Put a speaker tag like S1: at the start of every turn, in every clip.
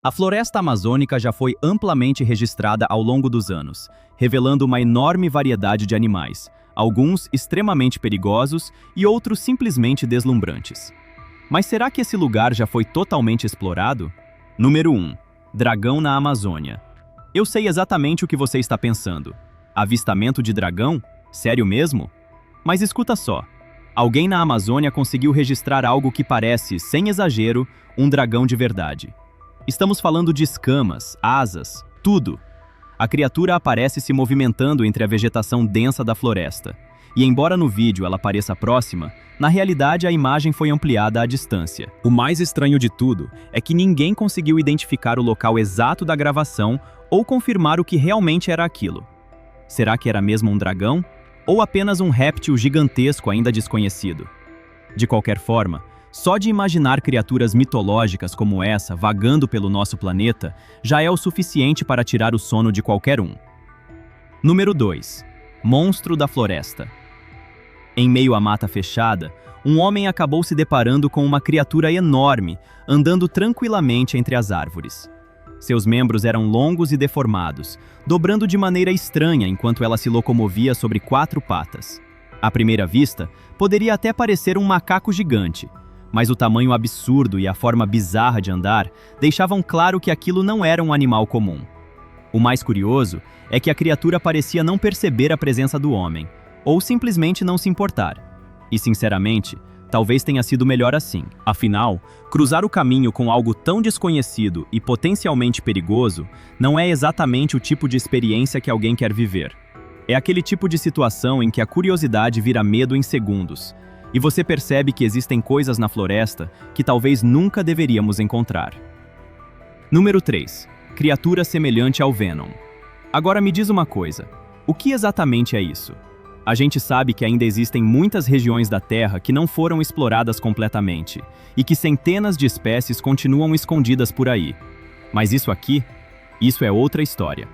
S1: A floresta amazônica já foi amplamente registrada ao longo dos anos, revelando uma enorme variedade de animais, alguns extremamente perigosos e outros simplesmente deslumbrantes. Mas será que esse lugar já foi totalmente explorado? Número 1. Dragão na Amazônia. Eu sei exatamente o que você está pensando. Avistamento de dragão? Sério mesmo? Mas escuta só. Alguém na Amazônia conseguiu registrar algo que parece, sem exagero, um dragão de verdade. Estamos falando de escamas, asas, tudo. A criatura aparece se movimentando entre a vegetação densa da floresta. E embora no vídeo ela pareça próxima, na realidade a imagem foi ampliada à distância. O mais estranho de tudo é que ninguém conseguiu identificar o local exato da gravação ou confirmar o que realmente era aquilo. Será que era mesmo um dragão? Ou apenas um réptil gigantesco ainda desconhecido? De qualquer forma, só de imaginar criaturas mitológicas como essa vagando pelo nosso planeta já é o suficiente para tirar o sono de qualquer um. Número 2. Monstro da floresta. Em meio à mata fechada, um homem acabou se deparando com uma criatura enorme, andando tranquilamente entre as árvores. Seus membros eram longos e deformados, dobrando de maneira estranha enquanto ela se locomovia sobre 4 patas. À primeira vista, poderia até parecer um macaco gigante, mas o tamanho absurdo e a forma bizarra de andar deixavam claro que aquilo não era um animal comum. O mais curioso é que a criatura parecia não perceber a presença do homem, ou simplesmente não se importar. E, sinceramente, talvez tenha sido melhor assim. Afinal, cruzar o caminho com algo tão desconhecido e potencialmente perigoso não é exatamente o tipo de experiência que alguém quer viver. É aquele tipo de situação em que a curiosidade vira medo em segundos, e você percebe que existem coisas na floresta que talvez nunca deveríamos encontrar. Número 3. Criatura semelhante ao Venom. Agora me diz uma coisa, o que exatamente é isso? A gente sabe que ainda existem muitas regiões da Terra que não foram exploradas completamente, e que centenas de espécies continuam escondidas por aí. Mas isso aqui? Isso é outra história.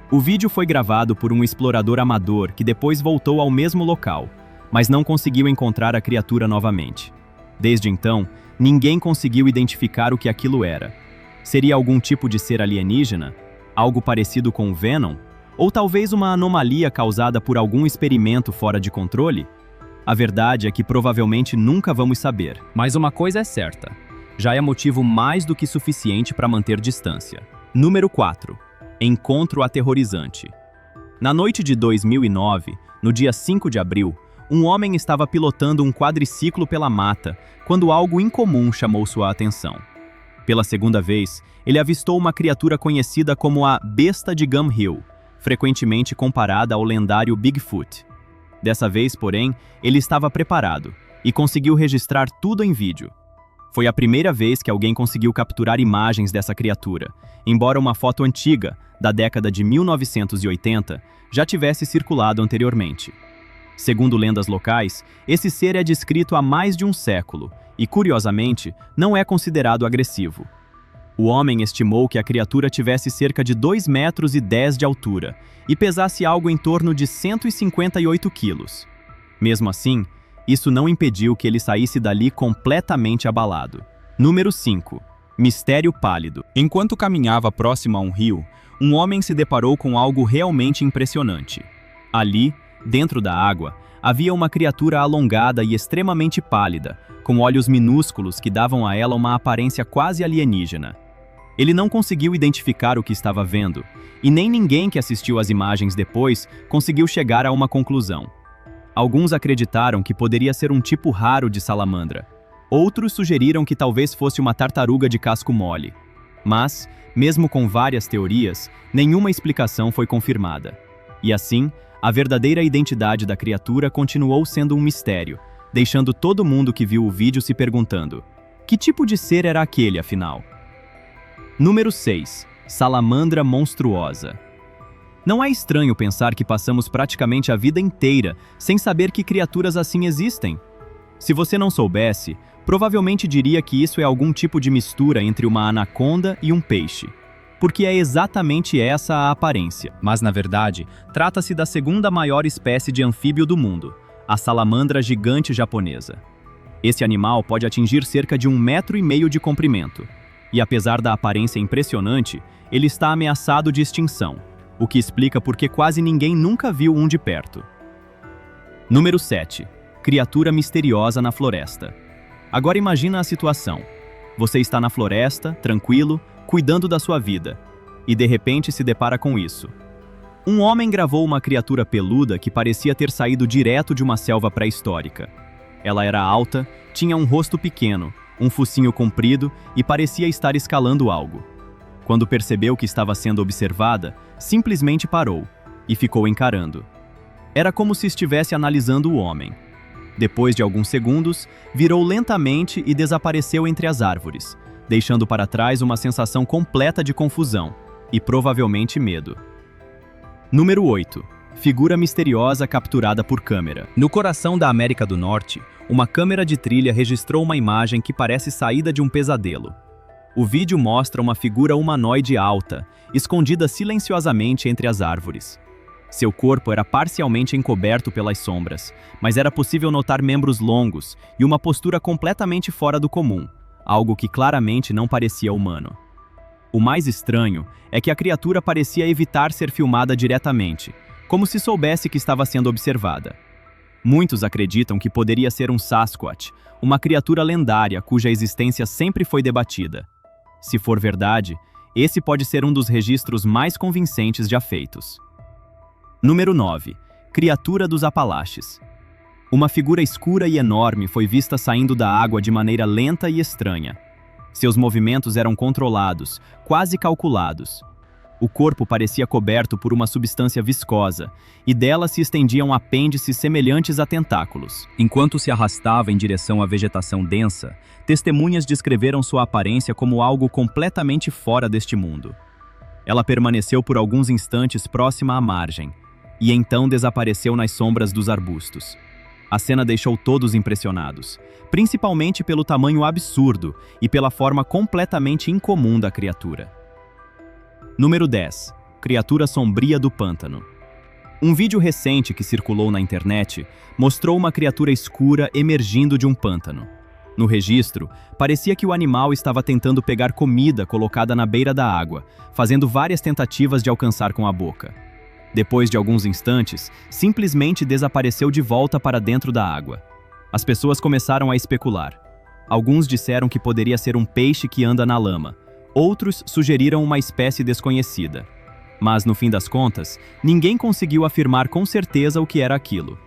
S1: O vídeo foi gravado por um explorador amador que depois voltou ao mesmo local, mas não conseguiu encontrar a criatura novamente. Desde então, ninguém conseguiu identificar o que aquilo era. Seria algum tipo de ser alienígena? Algo parecido com o Venom? Ou talvez uma anomalia causada por algum experimento fora de controle? A verdade é que provavelmente nunca vamos saber. Mas uma coisa é certa, já é motivo mais do que suficiente para manter distância. Número 4. Encontro aterrorizante. Na noite de 2009, no dia 5 de abril, um homem estava pilotando um quadriciclo pela mata quando algo incomum chamou sua atenção. Pela segunda vez, ele avistou uma criatura conhecida como a Besta de Gum Hill, frequentemente comparada ao lendário Bigfoot. Dessa vez, porém, ele estava preparado e conseguiu registrar tudo em vídeo. Foi a primeira vez que alguém conseguiu capturar imagens dessa criatura, embora uma foto antiga, da década de 1980, já tivesse circulado anteriormente. Segundo lendas locais, esse ser é descrito há mais de um século e, curiosamente, não é considerado agressivo. O homem estimou que a criatura tivesse cerca de 2,10 metros de altura e pesasse algo em torno de 158 quilos. Mesmo assim, isso não impediu que ele saísse dali completamente abalado. Número 5. Mistério pálido. Enquanto caminhava próximo a um rio, um homem se deparou com algo realmente impressionante. Ali, dentro da água, havia uma criatura alongada e extremamente pálida, com olhos minúsculos que davam a ela uma aparência quase alienígena. Ele não conseguiu identificar o que estava vendo, e nem ninguém que assistiu às imagens depois conseguiu chegar a uma conclusão. Alguns acreditaram que poderia ser um tipo raro de salamandra. Outros sugeriram que talvez fosse uma tartaruga de casco mole. Mas, mesmo com várias teorias, nenhuma explicação foi confirmada. E assim, a verdadeira identidade da criatura continuou sendo um mistério, deixando todo mundo que viu o vídeo se perguntando: que tipo de ser era aquele, afinal? Número 6. Salamandra monstruosa. Não é estranho pensar que passamos praticamente a vida inteira sem saber que criaturas assim existem. Se você não soubesse, provavelmente diria que isso é algum tipo de mistura entre uma anaconda e um peixe, porque é exatamente essa a aparência. Mas, na verdade, trata-se da segunda maior espécie de anfíbio do mundo, a salamandra gigante japonesa. Esse animal pode atingir cerca de 1,5 metro de comprimento. E apesar da aparência impressionante, ele está ameaçado de extinção, o que explica por que quase ninguém nunca viu um de perto. Número 7. Criatura misteriosa na floresta. Agora imagina a situação. Você está na floresta, tranquilo, cuidando da sua vida, e de repente se depara com isso. Um homem gravou uma criatura peluda que parecia ter saído direto de uma selva pré-histórica. Ela era alta, tinha um rosto pequeno, um focinho comprido e parecia estar escalando algo. Quando percebeu que estava sendo observada, simplesmente parou e ficou encarando. Era como se estivesse analisando o homem. Depois de alguns segundos, virou lentamente e desapareceu entre as árvores, deixando para trás uma sensação completa de confusão e provavelmente medo. Número 8. Figura misteriosa capturada por câmera. No coração da América do Norte, uma câmera de trilha registrou uma imagem que parece saída de um pesadelo. O vídeo mostra uma figura humanoide alta, escondida silenciosamente entre as árvores. Seu corpo era parcialmente encoberto pelas sombras, mas era possível notar membros longos e uma postura completamente fora do comum, algo que claramente não parecia humano. O mais estranho é que a criatura parecia evitar ser filmada diretamente, como se soubesse que estava sendo observada. Muitos acreditam que poderia ser um Sasquatch, uma criatura lendária cuja existência sempre foi debatida. Se for verdade, esse pode ser um dos registros mais convincentes já feitos. Número 9. Criatura dos Apalaches. Uma figura escura e enorme foi vista saindo da água de maneira lenta e estranha. Seus movimentos eram controlados, quase calculados. O corpo parecia coberto por uma substância viscosa, e dela se estendiam apêndices semelhantes a tentáculos. Enquanto se arrastava em direção à vegetação densa, testemunhas descreveram sua aparência como algo completamente fora deste mundo. Ela permaneceu por alguns instantes próxima à margem, e então desapareceu nas sombras dos arbustos. A cena deixou todos impressionados, principalmente pelo tamanho absurdo e pela forma completamente incomum da criatura. Número 10. Criatura sombria do pântano. Um vídeo recente que circulou na internet mostrou uma criatura escura emergindo de um pântano. No registro, parecia que o animal estava tentando pegar comida colocada na beira da água, fazendo várias tentativas de alcançar com a boca. Depois de alguns instantes, simplesmente desapareceu de volta para dentro da água. As pessoas começaram a especular. Alguns disseram que poderia ser um peixe que anda na lama. Outros sugeriram uma espécie desconhecida. Mas, no fim das contas, ninguém conseguiu afirmar com certeza o que era aquilo.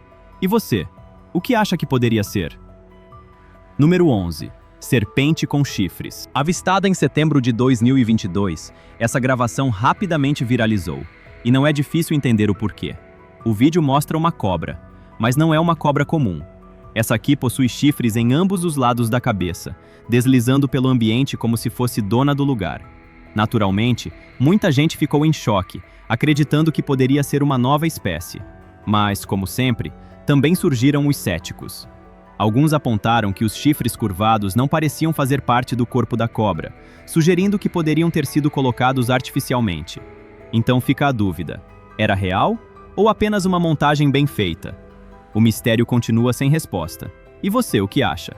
S1: E você? O que acha que poderia ser? Número 11. Serpente com chifres. Avistada em setembro de 2022, essa gravação rapidamente viralizou. E não é difícil entender o porquê. O vídeo mostra uma cobra, mas não é uma cobra comum. Essa aqui possui chifres em ambos os lados da cabeça, deslizando pelo ambiente como se fosse dona do lugar. Naturalmente, muita gente ficou em choque, acreditando que poderia ser uma nova espécie. Mas, como sempre, também surgiram os céticos. Alguns apontaram que os chifres curvados não pareciam fazer parte do corpo da cobra, sugerindo que poderiam ter sido colocados artificialmente. Então fica a dúvida: era real ou apenas uma montagem bem feita? O mistério continua sem resposta. E você, o que acha?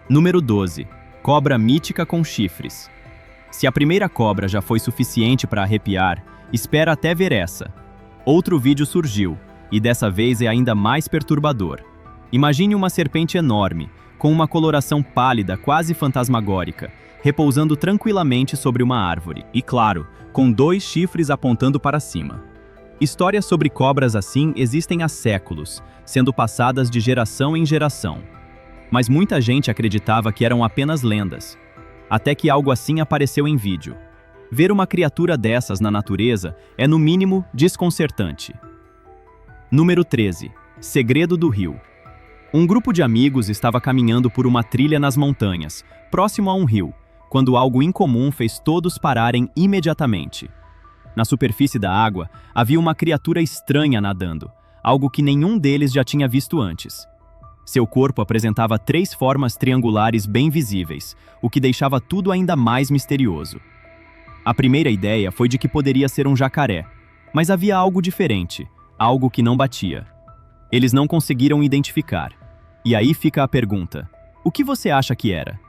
S1: Número 12. Cobra mítica com chifres. Se a primeira cobra já foi suficiente para arrepiar, espera até ver essa. Outro vídeo surgiu, e dessa vez é ainda mais perturbador. Imagine uma serpente enorme, com uma coloração pálida quase fantasmagórica, repousando tranquilamente sobre uma árvore. E claro, com 2 chifres apontando para cima. Histórias sobre cobras assim existem há séculos, sendo passadas de geração em geração. Mas muita gente acreditava que eram apenas lendas. Até que algo assim apareceu em vídeo. Ver uma criatura dessas na natureza é, no mínimo, desconcertante. Número 13. Segredo do rio. Um grupo de amigos estava caminhando por uma trilha nas montanhas, próximo a um rio, quando algo incomum fez todos pararem imediatamente. Na superfície da água, havia uma criatura estranha nadando, algo que nenhum deles já tinha visto antes. Seu corpo apresentava 3 formas triangulares bem visíveis, o que deixava tudo ainda mais misterioso. A primeira ideia foi de que poderia ser um jacaré, mas havia algo diferente, algo que não batia. Eles não conseguiram identificar. E aí fica a pergunta: o que você acha que era?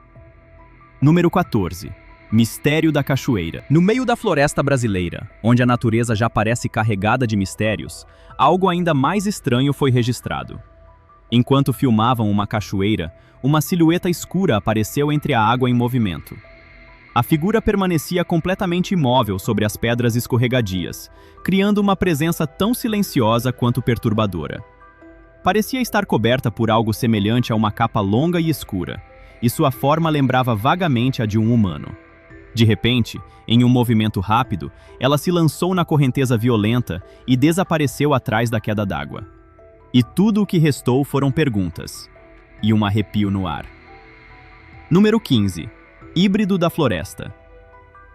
S1: Número 14. Mistério da Cachoeira. No meio da floresta brasileira, onde a natureza já parece carregada de mistérios, algo ainda mais estranho foi registrado. Enquanto filmavam uma cachoeira, uma silhueta escura apareceu entre a água em movimento. A figura permanecia completamente imóvel sobre as pedras escorregadias, criando uma presença tão silenciosa quanto perturbadora. Parecia estar coberta por algo semelhante a uma capa longa e escura, e sua forma lembrava vagamente a de um humano. De repente, em um movimento rápido, ela se lançou na correnteza violenta e desapareceu atrás da queda d'água. E tudo o que restou foram perguntas, e um arrepio no ar. Número 15. Híbrido da floresta.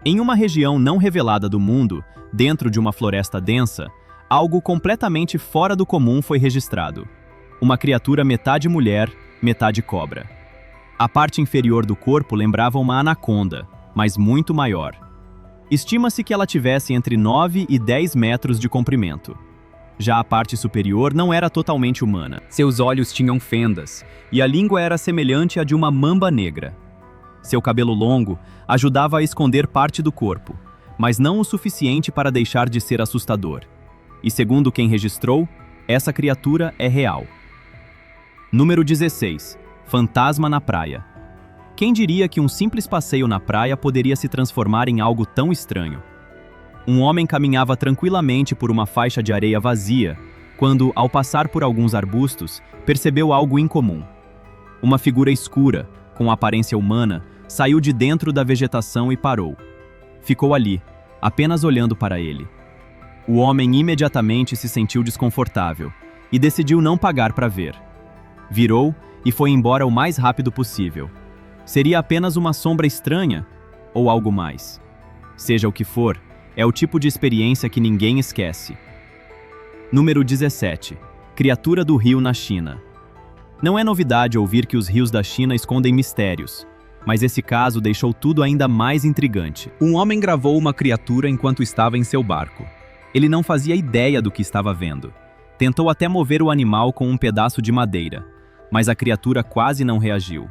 S1: Em uma região não revelada do mundo, dentro de uma floresta densa, algo completamente fora do comum foi registrado. Uma criatura metade mulher, metade cobra. A parte inferior do corpo lembrava uma anaconda, mas muito maior. Estima-se que ela tivesse entre 9 e 10 metros de comprimento. Já a parte superior não era totalmente humana. Seus olhos tinham fendas, e a língua era semelhante à de uma mamba negra. Seu cabelo longo ajudava a esconder parte do corpo, mas não o suficiente para deixar de ser assustador. E segundo quem registrou, essa criatura é real. Número 16. Fantasma na praia. Quem diria que um simples passeio na praia poderia se transformar em algo tão estranho? Um homem caminhava tranquilamente por uma faixa de areia vazia, quando, ao passar por alguns arbustos, percebeu algo incomum. Uma figura escura, com aparência humana, saiu de dentro da vegetação e parou. Ficou ali, apenas olhando para ele. O homem imediatamente se sentiu desconfortável e decidiu não pagar para ver. Virou e foi embora o mais rápido possível. Seria apenas uma sombra estranha ou algo mais? Seja o que for, é o tipo de experiência que ninguém esquece. Número 17. Criatura do rio na China. Não é novidade ouvir que os rios da China escondem mistérios, mas esse caso deixou tudo ainda mais intrigante. Um homem gravou uma criatura enquanto estava em seu barco. Ele não fazia ideia do que estava vendo. Tentou até mover o animal com um pedaço de madeira, mas a criatura quase não reagiu.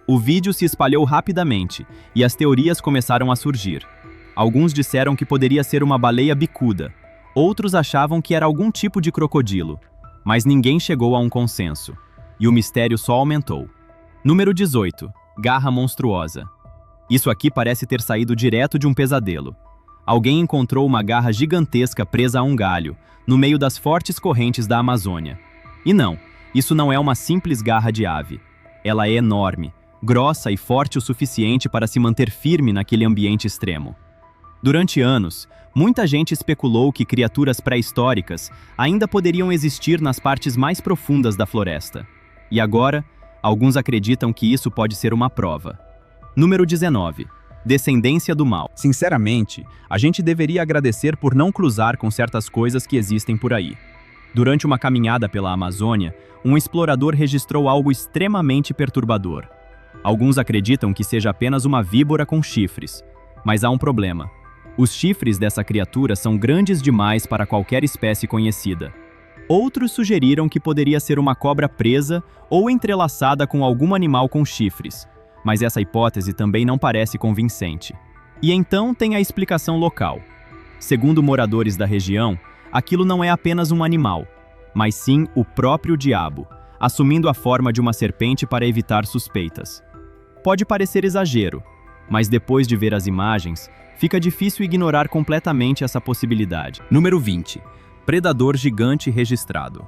S1: O vídeo se espalhou rapidamente e as teorias começaram a surgir. Alguns disseram que poderia ser uma baleia bicuda, outros achavam que era algum tipo de crocodilo, mas ninguém chegou a um consenso, e o mistério só aumentou. Número 18. Garra monstruosa. Isso aqui parece ter saído direto de um pesadelo. Alguém encontrou uma garra gigantesca presa a um galho, no meio das fortes correntes da Amazônia. E não, isso não é uma simples garra de ave. Ela é enorme, grossa e forte o suficiente para se manter firme naquele ambiente extremo. Durante anos, muita gente especulou que criaturas pré-históricas ainda poderiam existir nas partes mais profundas da floresta. E agora, alguns acreditam que isso pode ser uma prova. Número 19. Descendência do mal. Sinceramente, a gente deveria agradecer por não cruzar com certas coisas que existem por aí. Durante uma caminhada pela Amazônia, um explorador registrou algo extremamente perturbador. Alguns acreditam que seja apenas uma víbora com chifres, mas há um problema. Os chifres dessa criatura são grandes demais para qualquer espécie conhecida. Outros sugeriram que poderia ser uma cobra presa ou entrelaçada com algum animal com chifres, mas essa hipótese também não parece convincente. E então tem a explicação local. Segundo moradores da região, aquilo não é apenas um animal, mas sim o próprio diabo, assumindo a forma de uma serpente para evitar suspeitas. Pode parecer exagero, mas depois de ver as imagens, fica difícil ignorar completamente essa possibilidade. Número 20. Predador gigante registrado.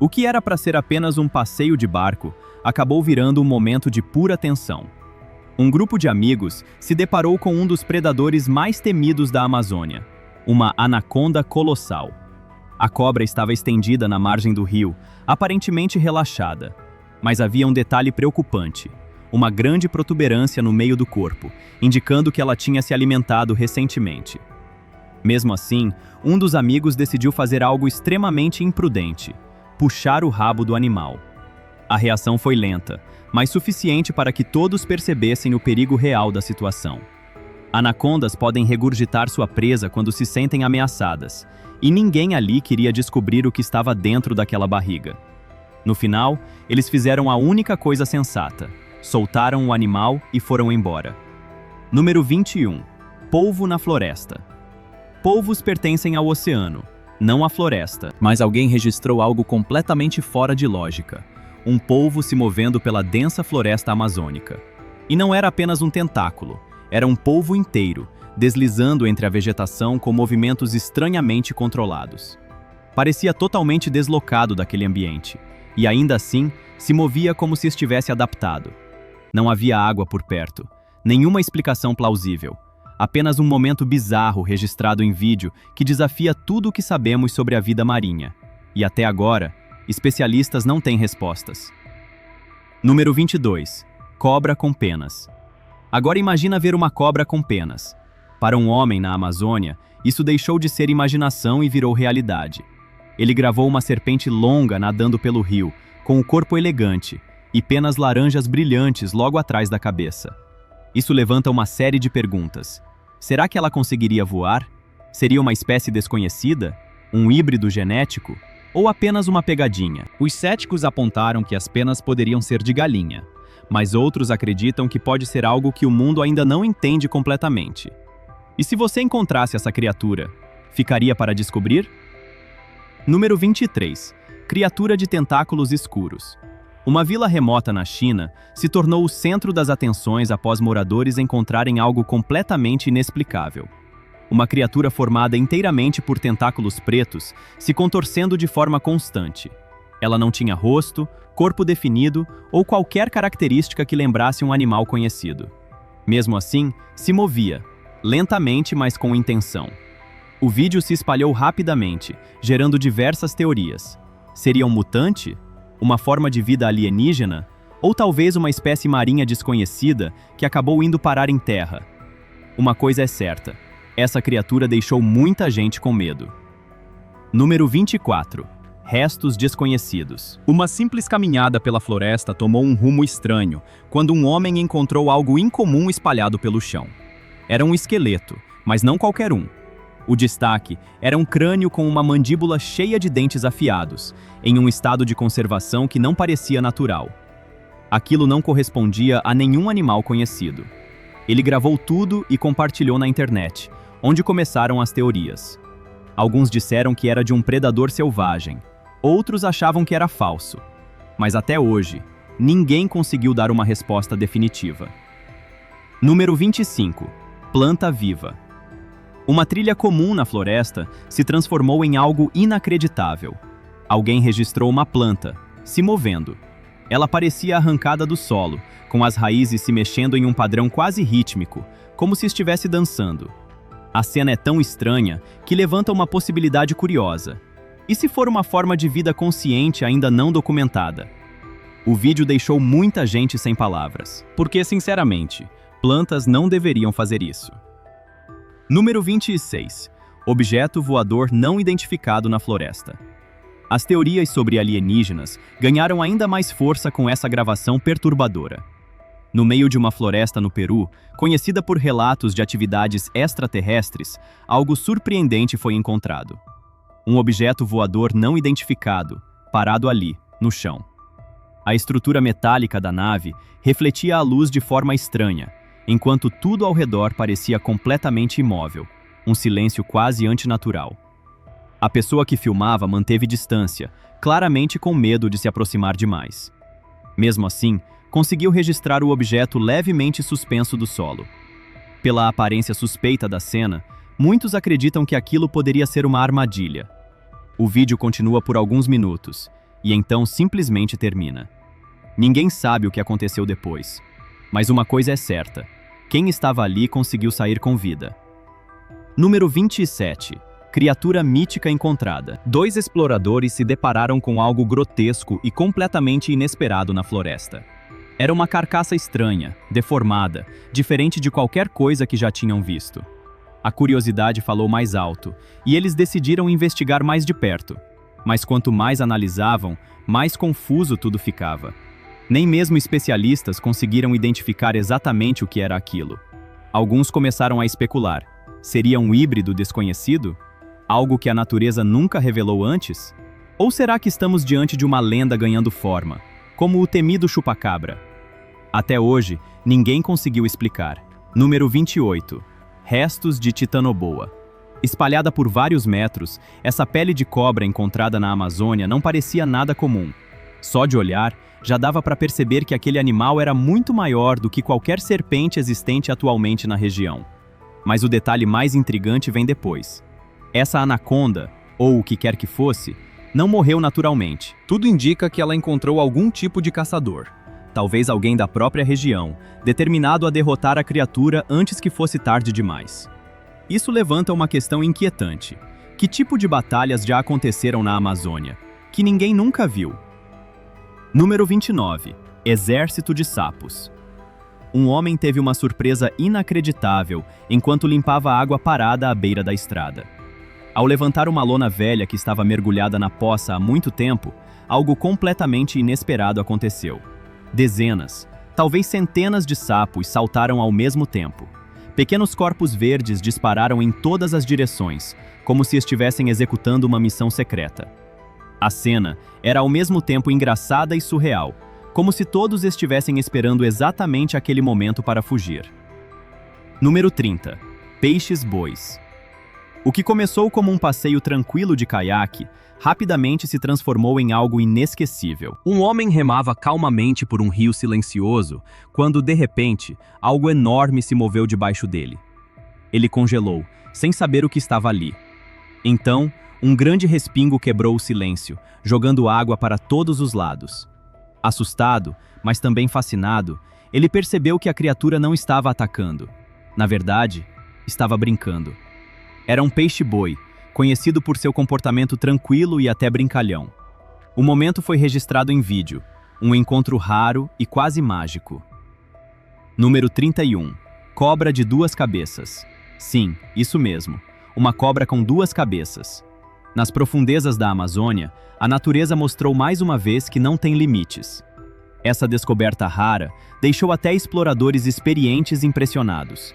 S1: O que era para ser apenas um passeio de barco, acabou virando um momento de pura tensão. Um grupo de amigos se deparou com um dos predadores mais temidos da Amazônia, uma anaconda colossal. A cobra estava estendida na margem do rio, aparentemente relaxada. Mas havia um detalhe preocupante: uma grande protuberância no meio do corpo, indicando que ela tinha se alimentado recentemente. Mesmo assim, um dos amigos decidiu fazer algo extremamente imprudente: puxar o rabo do animal. A reação foi lenta, mas suficiente para que todos percebessem o perigo real da situação. Anacondas podem regurgitar sua presa quando se sentem ameaçadas, e ninguém ali queria descobrir o que estava dentro daquela barriga. No final, eles fizeram a única coisa sensata: soltaram o animal e foram embora. Número 21. Polvo na floresta. Polvos pertencem ao oceano, não à floresta. Mas alguém registrou algo completamente fora de lógica. Um polvo se movendo pela densa floresta amazônica. E não era apenas um tentáculo, era um polvo inteiro, deslizando entre a vegetação com movimentos estranhamente controlados. Parecia totalmente deslocado daquele ambiente, e ainda assim se movia como se estivesse adaptado. Não havia água por perto, nenhuma explicação plausível. Apenas um momento bizarro registrado em vídeo que desafia tudo o que sabemos sobre a vida marinha. E até agora, especialistas não têm respostas. Número 22. Cobra com penas. Agora imagina ver uma cobra com penas. Para um homem na Amazônia, isso deixou de ser imaginação e virou realidade. Ele gravou uma serpente longa nadando pelo rio, com o corpo elegante e penas laranjas brilhantes logo atrás da cabeça. Isso levanta uma série de perguntas. Será que ela conseguiria voar? Seria uma espécie desconhecida? Um híbrido genético? Ou apenas uma pegadinha? Os céticos apontaram que as penas poderiam ser de galinha, mas outros acreditam que pode ser algo que o mundo ainda não entende completamente. E se você encontrasse essa criatura, ficaria para descobrir? Número 23. Criatura de tentáculos escuros. Uma vila remota na China se tornou o centro das atenções após moradores encontrarem algo completamente inexplicável. Uma criatura formada inteiramente por tentáculos pretos, se contorcendo de forma constante. Ela não tinha rosto, corpo definido ou qualquer característica que lembrasse um animal conhecido. Mesmo assim, se movia, lentamente, mas com intenção. O vídeo se espalhou rapidamente, gerando diversas teorias. Seria um mutante? Uma forma de vida alienígena? Ou talvez uma espécie marinha desconhecida que acabou indo parar em terra? Uma coisa é certa, essa criatura deixou muita gente com medo. Número 24. Restos desconhecidos. Uma simples caminhada pela floresta tomou um rumo estranho, quando um homem encontrou algo incomum espalhado pelo chão. Era um esqueleto, mas não qualquer um. O destaque era um crânio com uma mandíbula cheia de dentes afiados, em um estado de conservação que não parecia natural. Aquilo não correspondia a nenhum animal conhecido. Ele gravou tudo e compartilhou na internet, onde começaram as teorias. Alguns disseram que era de um predador selvagem, outros achavam que era falso. Mas até hoje, ninguém conseguiu dar uma resposta definitiva. Número 25. Planta viva. Uma trilha comum na floresta se transformou em algo inacreditável. Alguém registrou uma planta, se movendo. Ela parecia arrancada do solo, com as raízes se mexendo em um padrão quase rítmico, como se estivesse dançando. A cena é tão estranha que levanta uma possibilidade curiosa. E se for uma forma de vida consciente ainda não documentada? O vídeo deixou muita gente sem palavras, porque, sinceramente, plantas não deveriam fazer isso. Número 26. Objeto voador não identificado na floresta. As teorias sobre alienígenas ganharam ainda mais força com essa gravação perturbadora. No meio de uma floresta no Peru, conhecida por relatos de atividades extraterrestres, algo surpreendente foi encontrado. Um objeto voador não identificado, parado ali, no chão. A estrutura metálica da nave refletia a luz de forma estranha, enquanto tudo ao redor parecia completamente imóvel, um silêncio quase antinatural. A pessoa que filmava manteve distância, claramente com medo de se aproximar demais. Mesmo assim, conseguiu registrar o objeto levemente suspenso do solo. Pela aparência suspeita da cena, muitos acreditam que aquilo poderia ser uma armadilha. O vídeo continua por alguns minutos, e então simplesmente termina. Ninguém sabe o que aconteceu depois. Mas uma coisa é certa: quem estava ali conseguiu sair com vida. Número 27. Criatura mítica encontrada. 2 exploradores se depararam com algo grotesco e completamente inesperado na floresta. Era uma carcaça estranha, deformada, diferente de qualquer coisa que já tinham visto. A curiosidade falou mais alto, e eles decidiram investigar mais de perto. Mas quanto mais analisavam, mais confuso tudo ficava. Nem mesmo especialistas conseguiram identificar exatamente o que era aquilo. Alguns começaram a especular. Seria um híbrido desconhecido? Algo que a natureza nunca revelou antes? Ou será que estamos diante de uma lenda ganhando forma, como o temido chupacabra? Até hoje, ninguém conseguiu explicar. Número 28. Restos de titanoboa. Espalhada por vários metros, essa pele de cobra encontrada na Amazônia não parecia nada comum. Só de olhar, já dava para perceber que aquele animal era muito maior do que qualquer serpente existente atualmente na região. Mas o detalhe mais intrigante vem depois. Essa anaconda, ou o que quer que fosse, não morreu naturalmente. Tudo indica que ela encontrou algum tipo de caçador. Talvez alguém da própria região, determinado a derrotar a criatura antes que fosse tarde demais. Isso levanta uma questão inquietante. Que tipo de batalhas já aconteceram na Amazônia, que ninguém nunca viu? Número 29. Exército de sapos. Um homem teve uma surpresa inacreditável enquanto limpava a água parada à beira da estrada. Ao levantar uma lona velha que estava mergulhada na poça há muito tempo, algo completamente inesperado aconteceu. Dezenas, talvez centenas de sapos saltaram ao mesmo tempo. Pequenos corpos verdes dispararam em todas as direções, como se estivessem executando uma missão secreta. A cena era ao mesmo tempo engraçada e surreal, como se todos estivessem esperando exatamente aquele momento para fugir. Número 30. Peixes-bois. O que começou como um passeio tranquilo de caiaque, rapidamente se transformou em algo inesquecível. Um homem remava calmamente por um rio silencioso, quando, de repente, algo enorme se moveu debaixo dele. Ele congelou, sem saber o que estava ali. Então, um grande respingo quebrou o silêncio, jogando água para todos os lados. Assustado, mas também fascinado, ele percebeu que a criatura não estava atacando. Na verdade, estava brincando. Era um peixe-boi, conhecido por seu comportamento tranquilo e até brincalhão. O momento foi registrado em vídeo, um encontro raro e quase mágico. Número 31. Cobra de duas cabeças. Sim, isso mesmo, uma cobra com duas cabeças. Nas profundezas da Amazônia, a natureza mostrou mais uma vez que não tem limites. Essa descoberta rara deixou até exploradores experientes impressionados.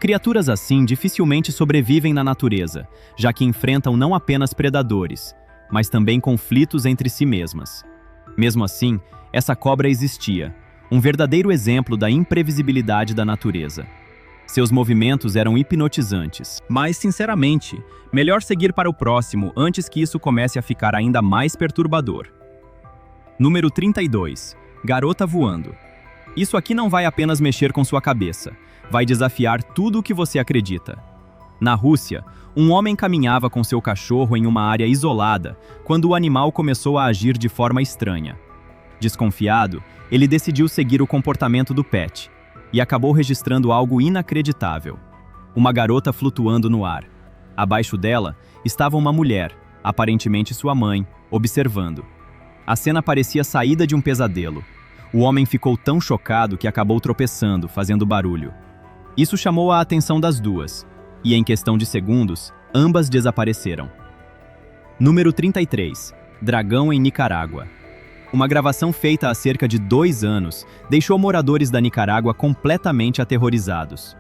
S1: Criaturas assim dificilmente sobrevivem na natureza, já que enfrentam não apenas predadores, mas também conflitos entre si mesmas. Mesmo assim, essa cobra existia, um verdadeiro exemplo da imprevisibilidade da natureza. Seus movimentos eram hipnotizantes. Mas, sinceramente, melhor seguir para o próximo antes que isso comece a ficar ainda mais perturbador. Número 32. Garota voando. Isso aqui não vai apenas mexer com sua cabeça, vai desafiar tudo o que você acredita. Na Rússia, um homem caminhava com seu cachorro em uma área isolada quando o animal começou a agir de forma estranha. Desconfiado, ele decidiu seguir o comportamento do pet e acabou registrando algo inacreditável. Uma garota flutuando no ar. Abaixo dela estava uma mulher, aparentemente sua mãe, observando. A cena parecia saída de um pesadelo. O homem ficou tão chocado que acabou tropeçando, fazendo barulho. Isso chamou a atenção das duas, e em questão de segundos, ambas desapareceram. Número 33. Dragão em Nicarágua. Uma gravação feita há cerca de 2 anos deixou moradores da Nicarágua completamente aterrorizados.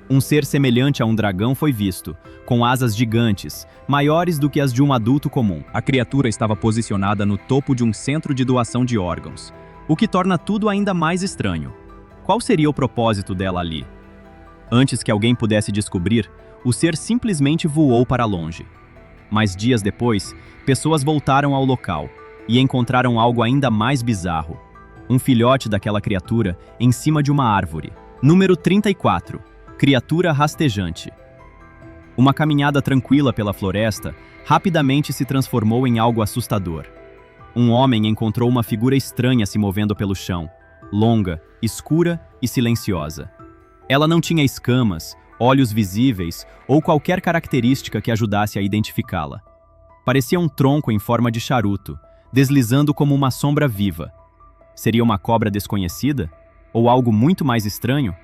S1: Um ser semelhante a um dragão foi visto, com asas gigantes, maiores do que as de um adulto comum. A criatura estava posicionada no topo de um centro de doação de órgãos, o que torna tudo ainda mais estranho. Qual seria o propósito dela ali? Antes que alguém pudesse descobrir, o ser simplesmente voou para longe. Mas dias depois, pessoas voltaram ao local e encontraram algo ainda mais bizarro. Um filhote daquela criatura em cima de uma árvore. Número 34. Criatura rastejante. Uma caminhada tranquila pela floresta rapidamente se transformou em algo assustador. Um homem encontrou uma figura estranha se movendo pelo chão, longa, escura e silenciosa. Ela não tinha escamas, olhos visíveis ou qualquer característica que ajudasse a identificá-la. Parecia um tronco em forma de charuto, deslizando como uma sombra viva. Seria uma cobra desconhecida? Ou algo muito mais estranho?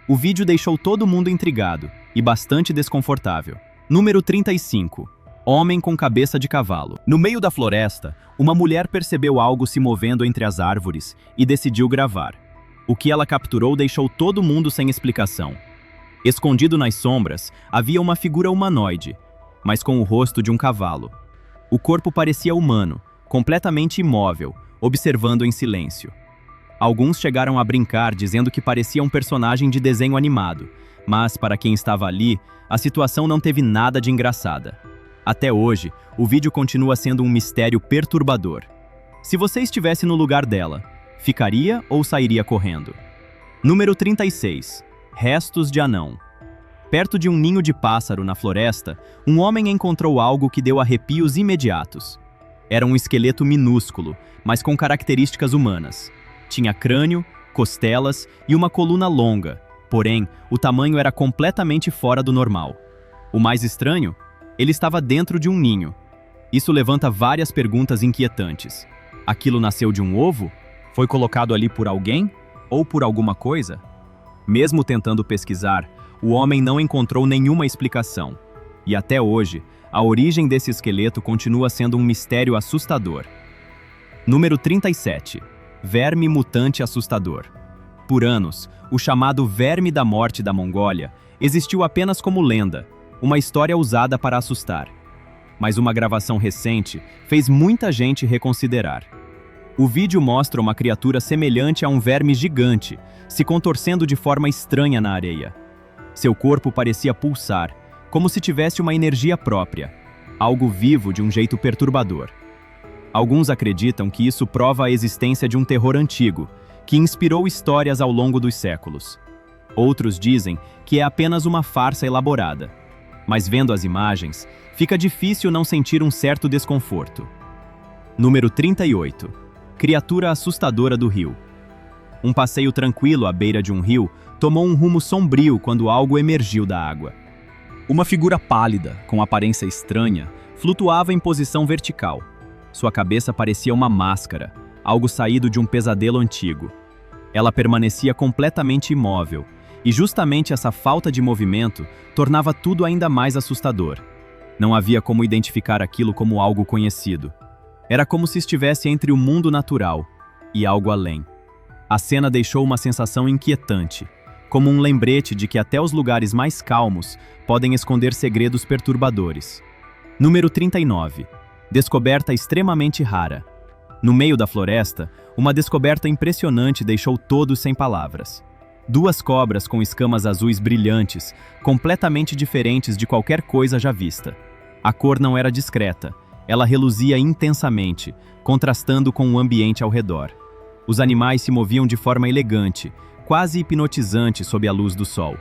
S1: O vídeo deixou todo mundo intrigado e bastante desconfortável. Número 35. Homem com cabeça de cavalo. No meio da floresta, uma mulher percebeu algo se movendo entre as árvores e decidiu gravar. O que ela capturou deixou todo mundo sem explicação. Escondido nas sombras, havia uma figura humanoide, mas com o rosto de um cavalo. O corpo parecia humano, completamente imóvel, observando em silêncio. Alguns chegaram a brincar dizendo que parecia um personagem de desenho animado, Mas, para quem estava ali, a situação não teve nada de engraçada. Até hoje, o vídeo continua sendo um mistério perturbador. Se você estivesse no lugar dela, ficaria ou sairia correndo? Número 36. Restos de anão. Perto de um ninho de pássaro na floresta, um homem encontrou algo que deu arrepios imediatos. Era um esqueleto minúsculo, mas com características humanas. Tinha crânio, costelas e uma coluna longa, porém, o tamanho era completamente fora do normal. O mais estranho? Ele estava dentro de um ninho. Isso levanta várias perguntas inquietantes. Aquilo nasceu de um ovo? Foi colocado ali por alguém? Ou por alguma coisa? Mesmo tentando pesquisar, o homem não encontrou nenhuma explicação. E até hoje, a origem desse esqueleto continua sendo um mistério assustador. Número 37. Verme mutante assustador. Por anos, o chamado Verme da Morte da Mongólia existiu apenas como lenda, uma história usada para assustar. Mas uma gravação recente fez muita gente reconsiderar. O vídeo mostra uma criatura semelhante a um verme gigante, se contorcendo de forma estranha na areia. Seu corpo parecia pulsar, como se tivesse uma energia própria, algo vivo de um jeito perturbador. Alguns acreditam que isso prova a existência de um terror antigo, que inspirou histórias ao longo dos séculos. Outros dizem que é apenas uma farsa elaborada. Mas vendo as imagens, fica difícil não sentir um certo desconforto. Número 38. Criatura assustadora do rio. Um passeio tranquilo à beira de um rio tomou um rumo sombrio quando algo emergiu da água. Uma figura pálida, com aparência estranha, flutuava em posição vertical. Sua cabeça parecia uma máscara, algo saído de um pesadelo antigo. Ela permanecia completamente imóvel, e justamente essa falta de movimento tornava tudo ainda mais assustador. Não havia como identificar aquilo como algo conhecido. Era como se estivesse entre o mundo natural e algo além. A cena deixou uma sensação inquietante, como um lembrete de que até os lugares mais calmos podem esconder segredos perturbadores. Número 39. Descoberta extremamente rara. No meio da floresta, uma descoberta impressionante deixou todos sem palavras. 2 cobras com escamas azuis brilhantes, completamente diferentes de qualquer coisa já vista. A cor não era discreta, ela reluzia intensamente, contrastando com o ambiente ao redor. Os animais se moviam de forma elegante, quase hipnotizante sob a luz do sol.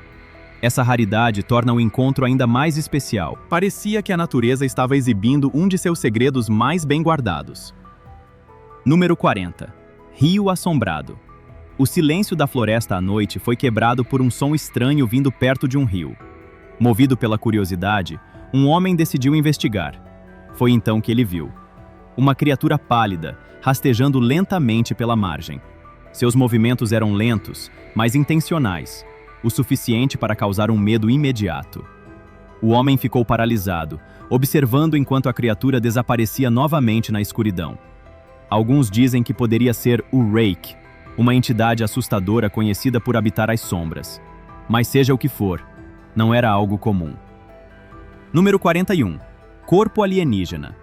S1: Essa raridade torna o encontro ainda mais especial. Parecia que a natureza estava exibindo um de seus segredos mais bem guardados. Número 40. Rio assombrado. O silêncio da floresta à noite foi quebrado por um som estranho vindo perto de um rio. Movido pela curiosidade, um homem decidiu investigar. Foi então que ele viu uma criatura pálida, rastejando lentamente pela margem. Seus movimentos eram lentos, mas intencionais, o suficiente para causar um medo imediato. O homem ficou paralisado, observando enquanto a criatura desaparecia novamente na escuridão. Alguns dizem que poderia ser o Rake, uma entidade assustadora conhecida por habitar as sombras. Mas seja o que for, não era algo comum. Número 41. Corpo alienígena.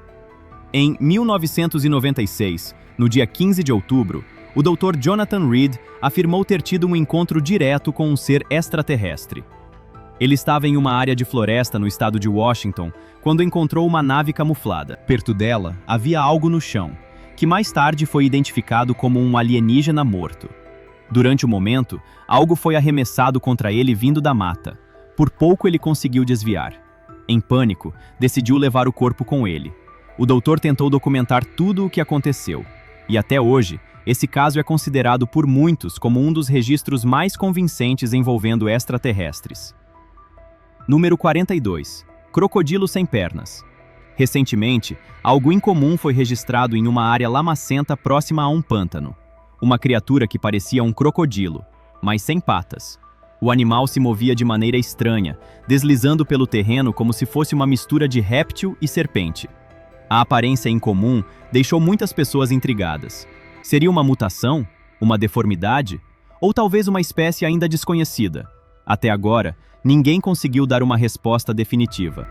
S1: Em 1996, no dia 15 de outubro, o Dr. Jonathan Reed afirmou ter tido um encontro direto com um ser extraterrestre. Ele estava em uma área de floresta no estado de Washington quando encontrou uma nave camuflada. Perto dela, havia algo no chão, que mais tarde foi identificado como um alienígena morto. Durante o momento, algo foi arremessado contra ele vindo da mata. Por pouco ele conseguiu desviar. Em pânico, decidiu levar o corpo com ele. O doutor tentou documentar tudo o que aconteceu. E até hoje, esse caso é considerado por muitos como um dos registros mais convincentes envolvendo extraterrestres. Número 42. Crocodilo sem pernas. Recentemente, algo incomum foi registrado em uma área lamacenta próxima a um pântano. Uma criatura que parecia um crocodilo, mas sem patas. O animal se movia de maneira estranha, deslizando pelo terreno como se fosse uma mistura de réptil e serpente. A aparência incomum deixou muitas pessoas intrigadas. Seria uma mutação? Uma deformidade? Ou talvez uma espécie ainda desconhecida? Até agora, ninguém conseguiu dar uma resposta definitiva.